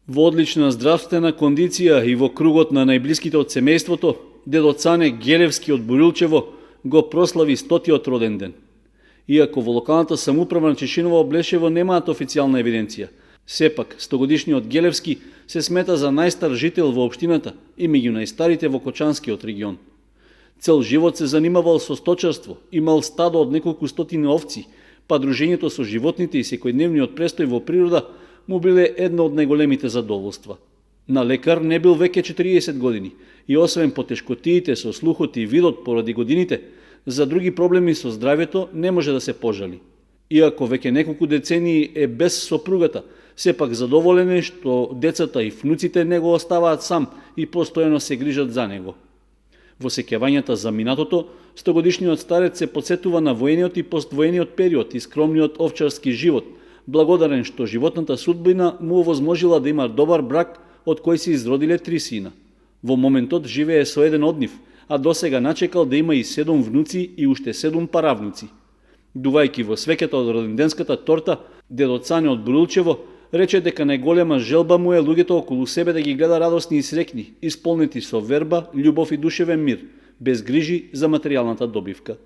Во одлична здравствена кондиција и во кругот на најблиските од семејството, дедо Цане Гелевски од Борилчево го прослави 100-тиот роден ден. Иако во локалната самоуправа на Чешиново Облешево немаат официјална евиденција, сепак 100-годишниот Гелевски се смета за најстар жител во општината и меѓу најстарите во Кочанскиот регион. Цел живот се занимавал со сточарство, имал стадо од неколку стотини овци, па дружењето со животните и секојдневниот престој во природа му биле едно од најголемите задоволства. На лекар не бил веќе 40 години и освен потешкотиите со слухот и видот поради годините, за други проблеми со здравјето не може да се пожали. Иако веќе неколку децении е без сопругата, сепак задоволен е што децата и внуците не го оставаат сам и постојано се грижат за него. Во сеќавањата за минатото, 100-годишниот старец се подсетува на воениот и поствоениот период и скромниот овчарски живот, благодарен што животната судбина му овозможила да има добар брак од кој се изродиле 3 сина. Во моментот живее со еден од нив, а досега начекал да има и 7 внуци и уште 7 паравнуци. Дувајќи во свеќата од роденденската торта, дедо Цане од Борилчево рече дека најголема желба му е луѓето околу себе да ги гледа радосни и среќни, исполнети со верба, љубов и душевен мир, без грижи за материјалната добивка.